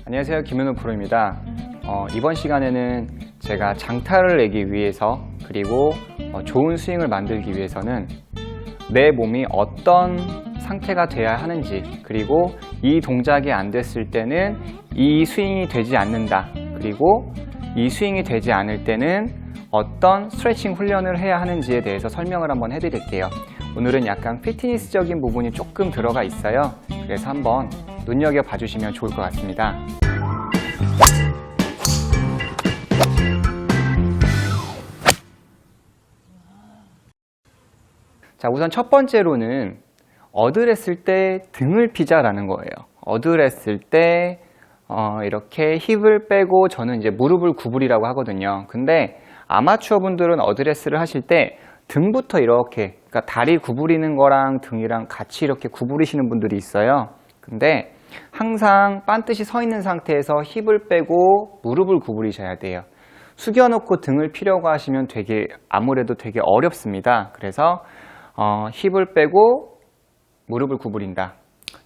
안녕하세요, 김현우 프로입니다. 이번 시간에는 제가 장타를 내기 위해서 그리고 좋은 스윙을 만들기 위해서는 내 몸이 어떤 상태가 돼야 하는지, 그리고 이 동작이 안 됐을 때는 이 스윙이 되지 않는다, 그리고 이 스윙이 되지 않을 때는 어떤 스트레칭 훈련을 해야 하는지에 대해서 설명을 한번 해드릴게요. 오늘은 약간 피트니스적인 부분이 조금 들어가 있어요. 그래서 한번 눈여겨봐 주시면 좋을 것 같습니다. 자, 우선 첫 번째로는 어드레스를 때 등을 피자라는 거예요. 어드레스를 때 이렇게 힙을 빼고 저는 이제 무릎을 구부리라고 하거든요. 근데 아마추어 분들은 어드레스를 하실 때 등부터 이렇게, 그러니까 다리 구부리는 거랑 등이랑 같이 이렇게 구부리시는 분들이 있어요. 근데 항상 반듯이 서 있는 상태에서 힙을 빼고 무릎을 구부리셔야 돼요. 숙여놓고 등을 피려고 하시면 아무래도 되게 어렵습니다. 그래서 힙을 빼고 무릎을 구부린다.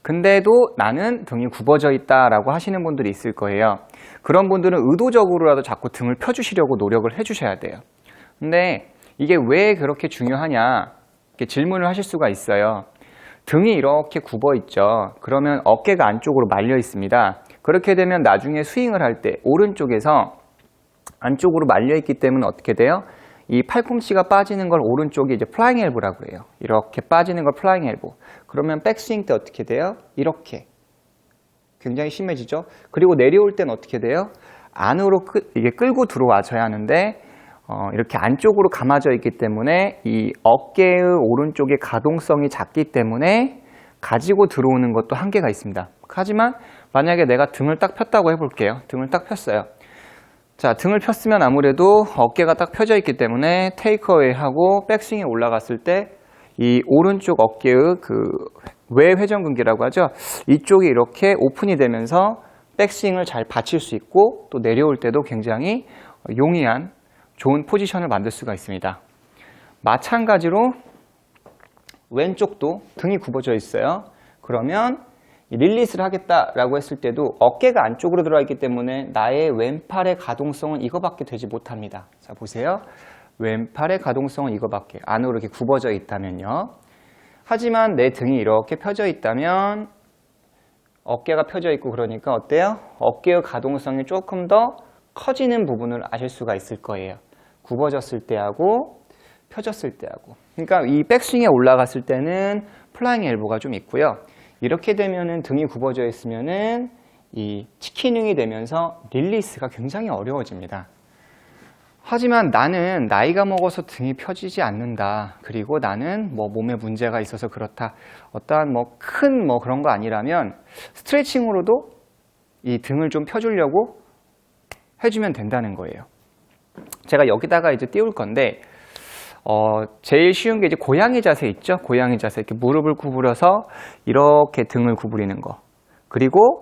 근데도 나는 등이 굽어져 있다라고 하시는 분들이 있을 거예요. 그런 분들은 의도적으로라도 자꾸 등을 펴주시려고 노력을 해주셔야 돼요. 근데 이게 왜 그렇게 중요하냐, 이렇게 질문을 하실 수가 있어요. 등이 이렇게 굽어 있죠. 그러면 어깨가 안쪽으로 말려 있습니다. 그렇게 되면 나중에 스윙을 할 때 오른쪽에서 안쪽으로 말려 있기 때문에 어떻게 돼요? 이 팔꿈치가 빠지는 걸 오른쪽에 이제 플라잉 엘보라고 해요. 이렇게 빠지는 걸 플라잉 엘보. 그러면 백스윙 때 어떻게 돼요? 이렇게. 굉장히 심해지죠? 그리고 내려올 때는 어떻게 돼요? 안으로 이게 끌고 들어와줘야 하는데 이렇게 안쪽으로 감아져 있기 때문에 이 어깨의 오른쪽의 가동성이 작기 때문에 가지고 들어오는 것도 한계가 있습니다. 하지만 만약에 내가 등을 딱 폈다고 해볼게요. 등을 딱 폈어요. 자, 등을 폈으면 아무래도 어깨가 딱 펴져 있기 때문에 테이크어웨이 하고 백스윙에 올라갔을 때 이 오른쪽 어깨의 그 외회전근개라고 하죠. 이쪽이 이렇게 오픈이 되면서 백스윙을 잘 받칠 수 있고 또 내려올 때도 굉장히 용이한 좋은 포지션을 만들 수가 있습니다. 마찬가지로 왼쪽도 등이 굽어져 있어요. 그러면 릴리스를 하겠다라고 했을 때도 어깨가 안쪽으로 들어가 있기 때문에 나의 왼팔의 가동성은 이거밖에 되지 못합니다. 자, 보세요. 왼팔의 가동성은 이거밖에, 안으로 이렇게 굽어져 있다면요. 하지만 내 등이 이렇게 펴져 있다면 어깨가 펴져 있고 그러니까 어때요? 어깨의 가동성이 조금 더 커지는 부분을 아실 수가 있을 거예요. 굽어졌을 때하고 펴졌을 때하고. 그러니까 이 백스윙에 올라갔을 때는 플라잉 엘보가 좀 있고요. 이렇게 되면은 등이 굽어져 있으면은 이 치킨윙이 되면서 릴리스가 굉장히 어려워집니다. 하지만 나는 나이가 먹어서 등이 펴지지 않는다. 그리고 나는 뭐 몸에 문제가 있어서 그렇다. 어떠한 큰 그런 거 아니라면 스트레칭으로도 이 등을 좀 펴주려고 해주면 된다는 거예요. 제가 여기다가 이제 띄울 건데, 제일 쉬운 게 이제 고양이 자세 있죠? 고양이 자세. 이렇게 무릎을 구부려서 이렇게 등을 구부리는 거. 그리고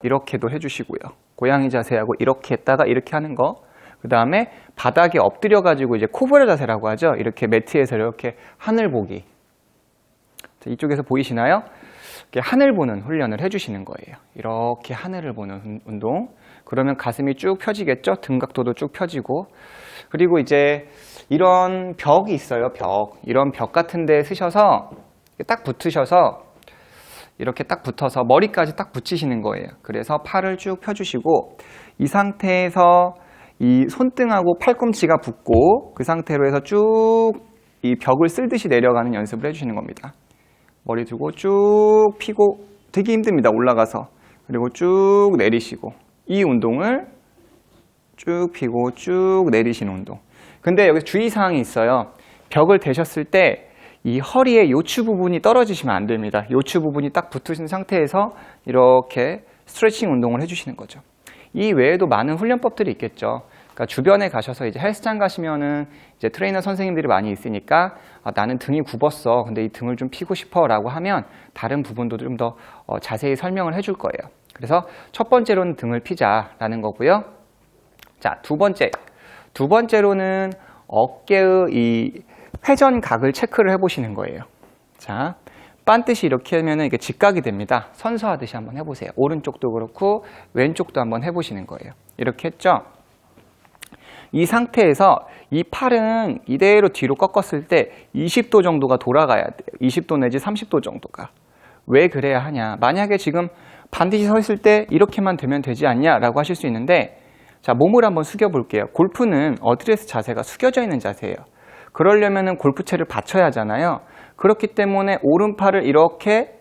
이렇게도 해주시고요. 고양이 자세하고 이렇게 했다가 이렇게 하는 거. 그 다음에 바닥에 엎드려가지고 이제 코브라 자세라고 하죠? 이렇게 매트에서 이렇게 하늘 보기. 자, 이쪽에서 보이시나요? 이렇게 하늘 보는 훈련을 해주시는 거예요. 이렇게 하늘을 보는 운동. 그러면 가슴이 쭉 펴지겠죠? 등각도도 쭉 펴지고. 그리고 이제 이런 벽이 있어요, 벽. 이런 벽 같은 데 쓰셔서 딱 붙으셔서 이렇게 딱 붙어서 머리까지 딱 붙이시는 거예요. 그래서 팔을 쭉 펴주시고 이 상태에서 이 손등하고 팔꿈치가 붙고 그 상태로 해서 쭉 이 벽을 쓸듯이 내려가는 연습을 해주시는 겁니다. 머리 두고 쭉 피고 되게 힘듭니다, 올라가서. 그리고 쭉 내리시고 이 운동을 쭉 피고 쭉 내리시는 운동. 근데 여기 주의사항이 있어요. 벽을 대셨을 때 이 허리의 요추 부분이 떨어지시면 안 됩니다. 요추 부분이 딱 붙으신 상태에서 이렇게 스트레칭 운동을 해주시는 거죠. 이 외에도 많은 훈련법들이 있겠죠. 그러니까 주변에 가셔서 이제 헬스장 가시면은 이제 트레이너 선생님들이 많이 있으니까 나는 등이 굽었어. 근데 이 등을 좀 피고 싶어 라고 하면 다른 부분도 좀 더 자세히 설명을 해줄 거예요. 그래서 첫 번째로는 등을 피자라는 거고요. 자, 두 번째로는 어깨의 이 회전각을 체크를 해보시는 거예요. 자, 반듯이 이렇게 하면은 이게 직각이 됩니다. 선서하듯이 한번 해보세요. 오른쪽도 그렇고 왼쪽도 한번 해보시는 거예요. 이렇게 했죠? 이 상태에서 이 팔은 이대로 뒤로 꺾었을 때 20도 정도가 돌아가야 돼요. 20도 내지 30도 정도가. 왜 그래야 하냐? 만약에 지금 반드시 서 있을 때 이렇게만 되면 되지 않냐라고 하실 수 있는데, 자, 몸을 한번 숙여 볼게요. 골프는 어드레스 자세가 숙여져 있는 자세예요. 그러려면은 골프채를 받쳐야 하잖아요. 그렇기 때문에 오른팔을 이렇게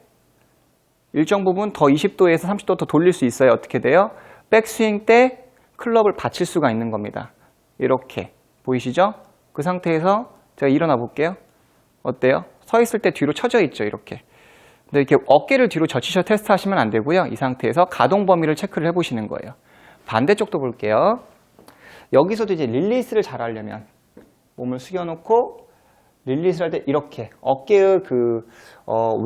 일정 부분 더 20도에서 30도 더 돌릴 수 있어요. 어떻게 돼요? 백스윙 때 클럽을 받칠 수가 있는 겁니다. 이렇게 보이시죠? 그 상태에서 제가 일어나 볼게요. 어때요? 서 있을 때 뒤로 처져 있죠. 이렇게. 근데 이렇게 어깨를 뒤로 젖히셔 테스트 하시면 안 되고요. 이 상태에서 가동 범위를 체크를 해보시는 거예요. 반대쪽도 볼게요. 여기서도 이제 릴리스를 잘 하려면 몸을 숙여놓고 릴리스를 할 때 이렇게 어깨의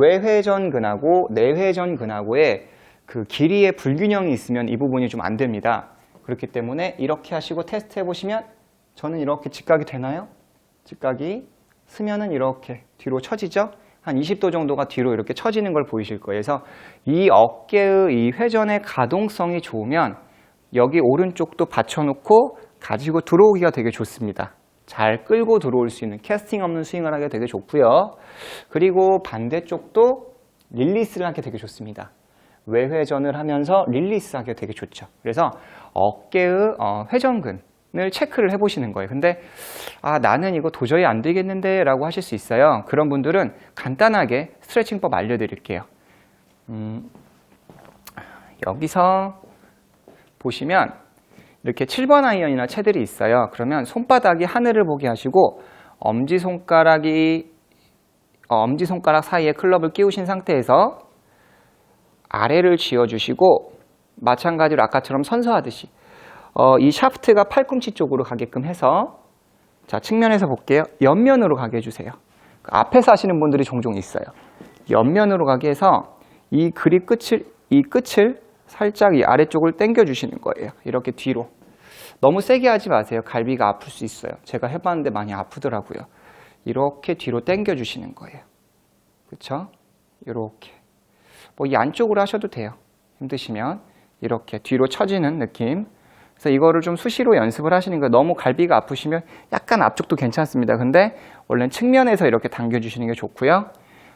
외회전근하고 내회전근하고의 그 길이의 불균형이 있으면 이 부분이 좀 안 됩니다. 그렇기 때문에 이렇게 하시고 테스트 해보시면 저는 이렇게 직각이 되나요? 직각이 쓰면은 이렇게 뒤로 처지죠? 한 20도 정도가 뒤로 이렇게 처지는 걸 보이실 거예요. 그래서 이 어깨의 이 회전의 가동성이 좋으면 여기 오른쪽도 받쳐놓고 가지고 들어오기가 되게 좋습니다. 잘 끌고 들어올 수 있는 캐스팅 없는 스윙을 하기가 되게 좋고요. 그리고 반대쪽도 릴리스를 하기 되게 좋습니다. 외회전을 하면서 릴리스 하기가 되게 좋죠. 그래서 어깨의 회전근을 체크를 해보시는 거예요. 근데 나는 이거 도저히 안 되겠는데 라고 하실 수 있어요. 그런 분들은 간단하게 스트레칭법 알려드릴게요. 여기서 보시면 이렇게 7번 아이언이나 채들이 있어요. 그러면 손바닥이 하늘을 보게 하시고 엄지손가락 사이에 클럽을 끼우신 상태에서 아래를 쥐어주시고 마찬가지로 아까처럼 선서하듯이 이 샤프트가 팔꿈치 쪽으로 가게끔 해서, 자, 측면에서 볼게요. 옆면으로 가게 해주세요. 앞에서 하시는 분들이 종종 있어요. 옆면으로 가게 해서 이 끝을 살짝 이 아래쪽을 당겨 주시는 거예요. 이렇게 뒤로. 너무 세게 하지 마세요. 갈비가 아플 수 있어요. 제가 해봤는데 많이 아프더라고요. 이렇게 뒤로 당겨 주시는 거예요. 그렇죠? 이렇게. 이 안쪽으로 하셔도 돼요. 힘드시면 이렇게 뒤로 처지는 느낌. 그래서 이거를 좀 수시로 연습을 하시는 거예요. 너무 갈비가 아프시면 약간 앞쪽도 괜찮습니다. 근데 원래는 측면에서 이렇게 당겨주시는 게 좋고요.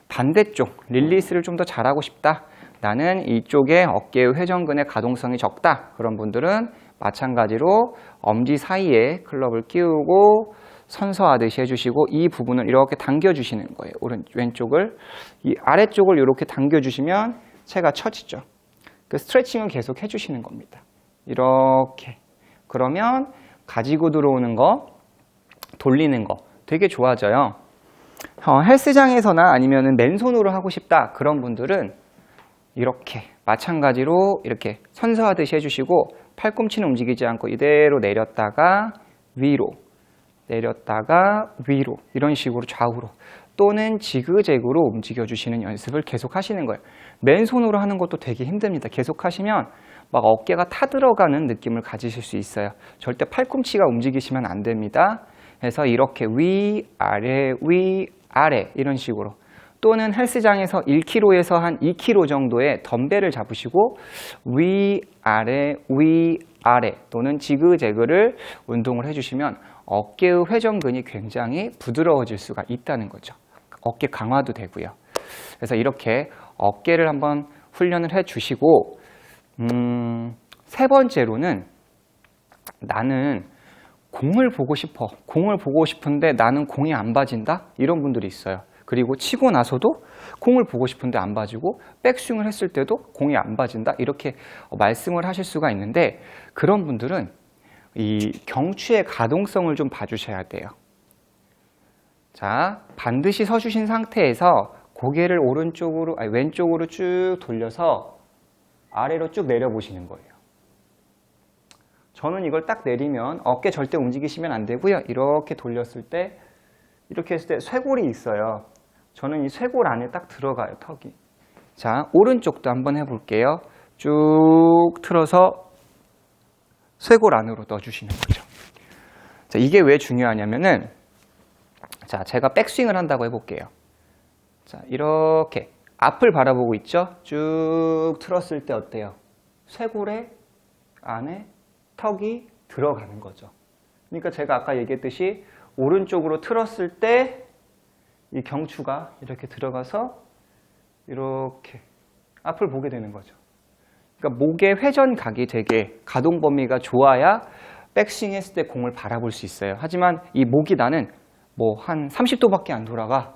반대쪽 릴리스를 좀 더 잘하고 싶다. 나는 이쪽에 어깨의 회전근의 가동성이 적다. 그런 분들은 마찬가지로 엄지 사이에 클럽을 끼우고 선서하듯이 해주시고 이 부분을 이렇게 당겨주시는 거예요. 왼쪽을. 이 아래쪽을 이렇게 당겨주시면 채가 처지죠. 그 스트레칭은 계속 해주시는 겁니다. 이렇게. 그러면 가지고 들어오는 거, 돌리는 거 되게 좋아져요. 헬스장에서나 아니면 맨손으로 하고 싶다. 그런 분들은 이렇게 마찬가지로 이렇게 선서하듯이 해주시고 팔꿈치는 움직이지 않고 이대로 내렸다가 위로, 내렸다가 위로, 이런 식으로 좌우로 또는 지그재그로 움직여주시는 연습을 계속 하시는 거예요. 맨손으로 하는 것도 되게 힘듭니다. 계속 하시면 막 어깨가 타들어가는 느낌을 가지실 수 있어요. 절대 팔꿈치가 움직이시면 안 됩니다. 그래서 이렇게 위, 아래 이런 식으로, 또는 헬스장에서 1kg에서 한 2kg 정도의 덤벨을 잡으시고 위, 아래 또는 지그재그를 운동을 해주시면 어깨의 회전근이 굉장히 부드러워질 수가 있다는 거죠. 어깨 강화도 되고요. 그래서 이렇게 어깨를 한번 훈련을 해주시고, 세 번째로는 나는 공을 보고 싶어. 공을 보고 싶은데 나는 공이 안 봐진다? 이런 분들이 있어요. 그리고 치고 나서도 공을 보고 싶은데 안 봐지고 백스윙을 했을 때도 공이 안 봐진다? 이렇게 말씀을 하실 수가 있는데, 그런 분들은 이 경추의 가동성을 좀 봐주셔야 돼요. 자, 반드시 서주신 상태에서 고개를 왼쪽으로 쭉 돌려서 아래로 쭉 내려보시는 거예요. 저는 이걸 딱 내리면 어깨 절대 움직이시면 안 되고요. 이렇게 돌렸을 때, 이렇게 했을 때 쇄골이 있어요. 저는 이 쇄골 안에 딱 들어가요, 턱이. 자, 오른쪽도 한번 해볼게요. 쭉 틀어서 쇄골 안으로 넣어주시는 거죠. 자, 이게 왜 중요하냐면은, 자, 제가 백스윙을 한다고 해볼게요. 자, 이렇게 앞을 바라보고 있죠? 쭉 틀었을 때 어때요? 쇄골의 안에 턱이 들어가는 거죠. 그러니까 제가 아까 얘기했듯이 오른쪽으로 틀었을 때 이 경추가 이렇게 들어가서 이렇게 앞을 보게 되는 거죠. 그러니까 목의 회전각이 되게 가동 범위가 좋아야 백스윙 했을 때 공을 바라볼 수 있어요. 하지만 이 목이 나는 뭐 한 30도밖에 안 돌아가.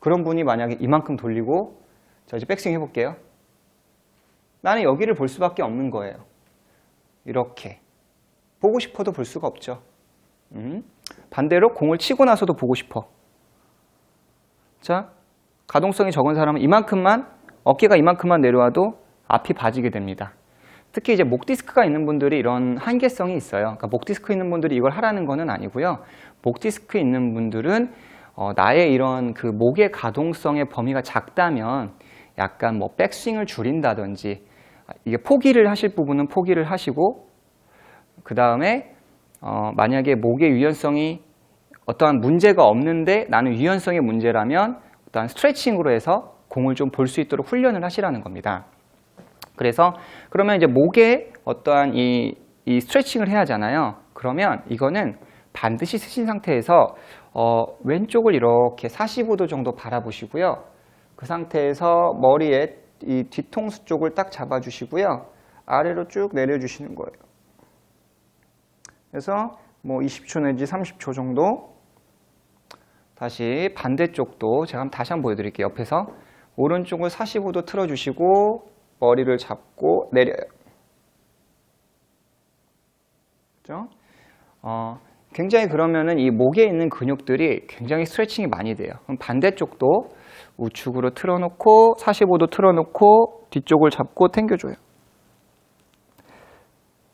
그런 분이 만약에 이만큼 돌리고, 자, 이제 백스윙 해볼게요. 나는 여기를 볼 수밖에 없는 거예요. 이렇게. 보고 싶어도 볼 수가 없죠. 반대로 공을 치고 나서도 보고 싶어. 자, 가동성이 적은 사람은 이만큼만, 어깨가 이만큼만 내려와도 앞이 봐지게 됩니다. 특히 이제 목 디스크가 있는 분들이 이런 한계성이 있어요. 그러니까 목 디스크 있는 분들이 이걸 하라는 거는 아니고요. 목 디스크 있는 분들은 나의 이런 그 목의 가동성의 범위가 작다면 약간 뭐 백스윙을 줄인다든지, 이게 포기를 하실 부분은 포기를 하시고, 그 다음에 만약에 목의 유연성이 어떠한 문제가 없는데 나는 유연성의 문제라면 어떠한 스트레칭으로 해서 공을 좀 볼 수 있도록 훈련을 하시라는 겁니다. 그래서 그러면 이제 목에 어떠한 이 스트레칭을 해야 하잖아요. 그러면 이거는 반드시 쓰신 상태에서 왼쪽을 이렇게 45도 정도 바라보시고요. 그 상태에서 머리에 이 뒤통수 쪽을 딱 잡아주시고요. 아래로 쭉 내려주시는 거예요. 그래서 뭐 20초 내지 30초 정도. 다시 반대쪽도 제가 다시 한번 보여드릴게요. 옆에서 오른쪽을 45도 틀어주시고 머리를 잡고 내려요. 그렇죠? 굉장히 그러면은 이 목에 있는 근육들이 굉장히 스트레칭이 많이 돼요. 그럼 반대쪽도 우측으로 틀어놓고 45도 틀어놓고 뒤쪽을 잡고 당겨줘요.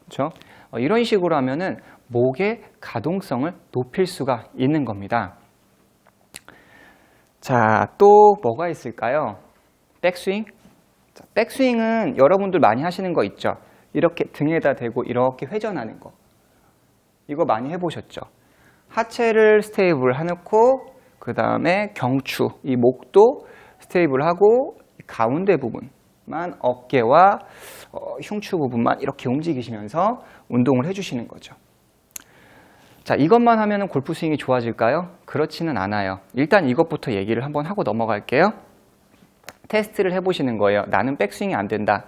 그렇죠? 이런 식으로 하면은 목의 가동성을 높일 수가 있는 겁니다. 자, 또 뭐가 있을까요? 백스윙. 자, 백스윙은 여러분들 많이 하시는 거 있죠? 이렇게 등에다 대고 이렇게 회전하는 거. 이거 많이 해보셨죠? 하체를 스테이블 해놓고 그 다음에 경추, 이 목도 스테이블 하고 가운데 부분만 어깨와 흉추 부분만 이렇게 움직이시면서 운동을 해주시는 거죠. 자, 이것만 하면 골프 스윙이 좋아질까요? 그렇지는 않아요. 일단 이것부터 얘기를 한번 하고 넘어갈게요. 테스트를 해보시는 거예요. 나는 백스윙이 안 된다.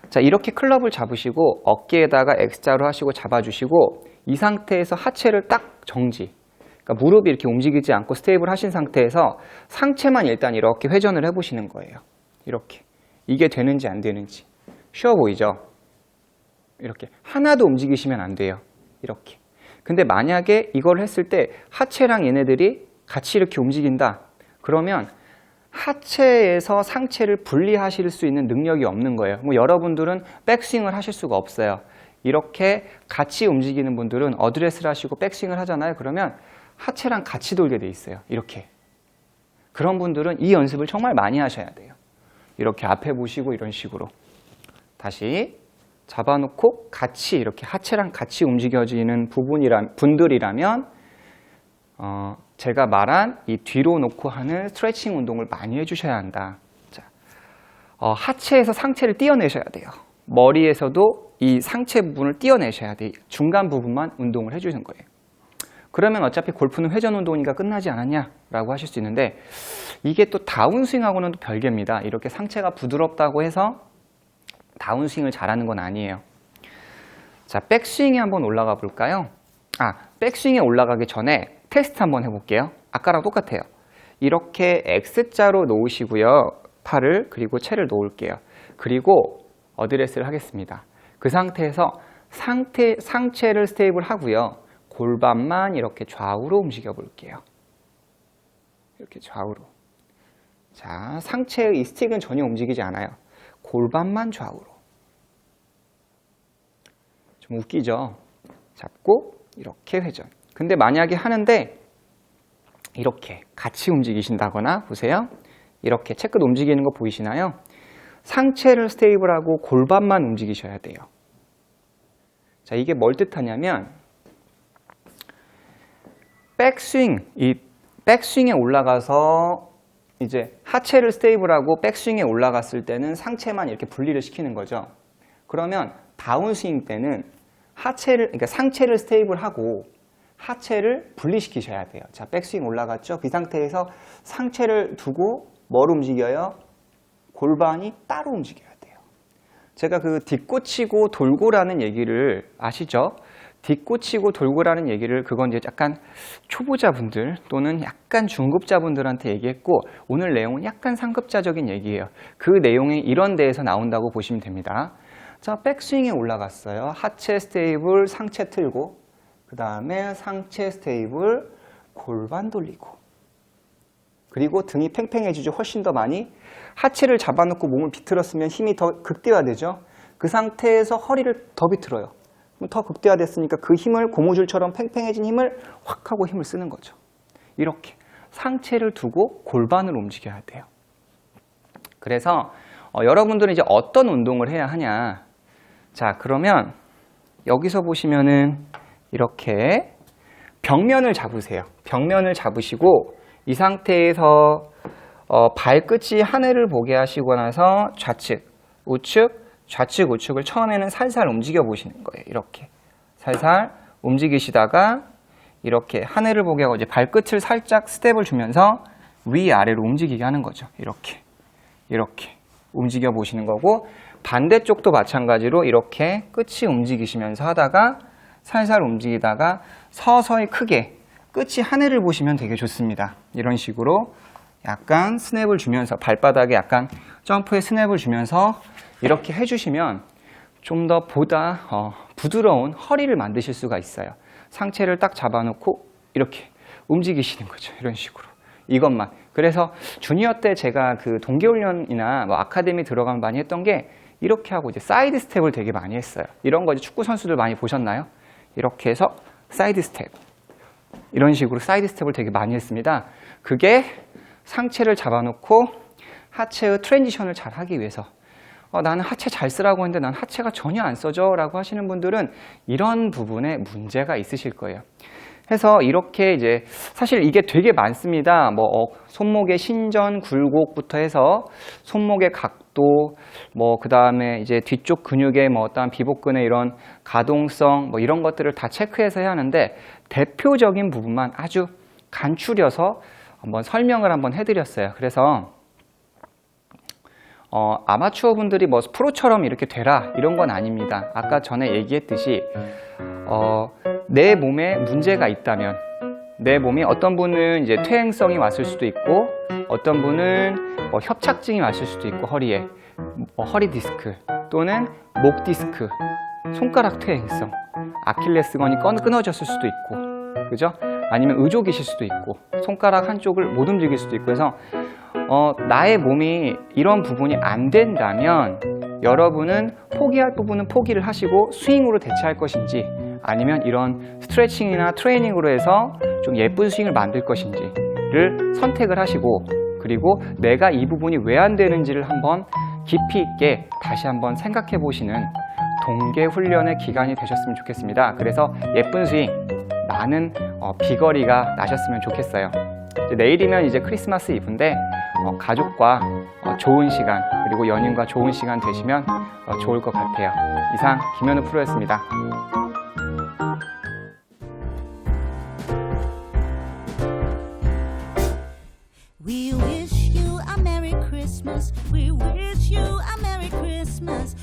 자, 이렇게 클럽을 잡으시고 어깨에다가 X자로 하시고 잡아주시고 이 상태에서 하체를 딱 정지. 그러니까 무릎이 이렇게 움직이지 않고 스테이블 하신 상태에서 상체만 일단 이렇게 회전을 해보시는 거예요. 이렇게. 이게 되는지 안 되는지. 쉬워 보이죠? 이렇게. 하나도 움직이시면 안 돼요. 이렇게. 근데 만약에 이걸 했을 때 하체랑 얘네들이 같이 이렇게 움직인다. 그러면 하체에서 상체를 분리하실 수 있는 능력이 없는 거예요. 뭐 여러분들은 백스윙을 하실 수가 없어요. 이렇게 같이 움직이는 분들은 어드레스를 하시고 백스윙을 하잖아요. 그러면 하체랑 같이 돌게 돼 있어요. 이렇게. 그런 분들은 이 연습을 정말 많이 하셔야 돼요. 이렇게 앞에 보시고 이런 식으로. 다시 잡아놓고 같이 이렇게 하체랑 같이 움직여지는 분들이라면 제가 말한 이 뒤로 놓고 하는 스트레칭 운동을 많이 해주셔야 한다. 자, 하체에서 상체를 떼어내셔야 돼요. 머리에서도 이 상체 부분을 떼어내셔야 돼요. 중간 부분만 운동을 해주는 거예요. 그러면 어차피 골프는 회전 운동이니까 끝나지 않았냐라고 하실 수 있는데 이게 또 다운스윙하고는 또 별개입니다. 이렇게 상체가 부드럽다고 해서 다운스윙을 잘하는 건 아니에요. 자, 백스윙에 한번 올라가 볼까요? 백스윙에 올라가기 전에 테스트 한번 해볼게요. 아까랑 똑같아요. 이렇게 X자로 놓으시고요. 팔을, 그리고 채를 놓을게요. 그리고 어드레스를 하겠습니다. 그 상태에서 상체를 스테이블 하고요. 골반만 이렇게 좌우로 움직여 볼게요. 이렇게 좌우로. 자, 상체의 이 스틱은 전혀 움직이지 않아요. 골반만 좌우로. 좀 웃기죠? 잡고 이렇게 회전. 근데 만약에 하는데 이렇게 같이 움직이신다거나 보세요. 이렇게 채끝 움직이는 거 보이시나요? 상체를 스테이블하고 골반만 움직이셔야 돼요. 자, 이게 뭘 뜻하냐면 백스윙, 이 백스윙에 올라가서 이제 하체를 스테이블하고 백스윙에 올라갔을 때는 상체만 이렇게 분리를 시키는 거죠. 그러면 다운스윙 때는 그러니까 상체를 스테이블하고 하체를 분리시키셔야 돼요. 자, 백스윙 올라갔죠? 그 상태에서 상체를 두고 뭘 움직여요? 골반이 따로 움직여야 돼요. 제가 그 뒷꽂히고 돌고라는 얘기를 아시죠? 뒷꽂히고 돌고라는 얘기를 그건 이제 약간 초보자분들 또는 약간 중급자분들한테 얘기했고 오늘 내용은 약간 상급자적인 얘기예요. 그 내용이 이런 데에서 나온다고 보시면 됩니다. 자, 백스윙에 올라갔어요. 하체 스테이블, 상체 틀고 그 다음에 상체 스테이블, 골반 돌리고 그리고 등이 팽팽해지죠. 훨씬 더 많이. 하체를 잡아놓고 몸을 비틀었으면 힘이 더 극대화되죠. 그 상태에서 허리를 더 비틀어요. 더 극대화됐으니까 그 힘을 고무줄처럼 팽팽해진 힘을 확 하고 힘을 쓰는 거죠. 이렇게 상체를 두고 골반을 움직여야 돼요. 그래서 여러분들은 이제 어떤 운동을 해야 하냐. 자, 그러면 여기서 보시면은 이렇게 벽면을 잡으세요. 벽면을 잡으시고 이 상태에서 발끝이 하늘을 보게 하시고 나서 좌측, 우측, 좌측, 우측을 처음에는 살살 움직여 보시는 거예요. 이렇게 살살 움직이시다가 이렇게 하늘을 보게 하고 이제 발끝을 살짝 스텝을 주면서 위아래로 움직이게 하는 거죠. 이렇게 움직여 보시는 거고 반대쪽도 마찬가지로 이렇게 끝이 움직이시면서 하다가 살살 움직이다가 서서히 크게 끝이 하늘을 보시면 되게 좋습니다. 이런 식으로 약간 스냅을 주면서 발바닥에 약간 점프의 스냅을 주면서 이렇게 해주시면 좀 더 보다 부드러운 허리를 만드실 수가 있어요. 상체를 딱 잡아놓고 이렇게 움직이시는 거죠. 이런 식으로. 이것만. 그래서 주니어 때 제가 그 동계훈련이나 뭐 아카데미 들어가면 많이 했던 게 이렇게 하고 이제 사이드 스텝을 되게 많이 했어요. 이런 거 이제 축구 선수들 많이 보셨나요? 이렇게 해서 사이드 스텝. 이런 식으로 사이드 스텝을 되게 많이 했습니다. 그게 상체를 잡아놓고 하체의 트랜지션을 잘 하기 위해서 나는 하체 잘 쓰라고 했는데 난 하체가 전혀 안 써져 라고 하시는 분들은 이런 부분에 문제가 있으실 거예요. 해서 이렇게 이제 사실 이게 되게 많습니다. 뭐 손목의 신전 굴곡부터 해서 손목의 각도, 뭐 그 다음에 이제 뒤쪽 근육의 뭐 어떤 비복근의 이런 가동성, 뭐 이런 것들을 다 체크해서 해야 하는데 대표적인 부분만 아주 간추려서 한번 설명을 한번 해드렸어요. 그래서 아마추어 분들이 뭐 프로처럼 이렇게 되라 이런 건 아닙니다. 아까 전에 얘기했듯이 내 몸에 문제가 있다면 내 몸이 어떤 분은 이제 퇴행성이 왔을 수도 있고 어떤 분은 협착증이 왔을 수도 있고 허리에 허리 디스크 또는 목 디스크, 손가락 퇴행성, 아킬레스건이 끊어졌을 수도 있고 그죠? 아니면 의족이실 수도 있고 손가락 한쪽을 못 움직일 수도 있고 해서 나의 몸이 이런 부분이 안 된다면 여러분은 포기할 부분은 포기를 하시고 스윙으로 대체할 것인지 아니면 이런 스트레칭이나 트레이닝으로 해서 좀 예쁜 스윙을 만들 것인지를 선택을 하시고 그리고 내가 이 부분이 왜 안 되는지를 한번 깊이 있게 다시 한번 생각해 보시는 동계 훈련의 기간이 되셨으면 좋겠습니다. 그래서 예쁜 스윙, 나는 비거리가 나셨으면 좋겠어요. 내일이면 이제 크리스마스 이브인데 가족과 좋은 시간 그리고 연인과 좋은 시간 되시면 좋을 것 같아요. 이상 김현우 프로였습니다. We wish you a Merry Christmas. We wish you a Merry Christmas.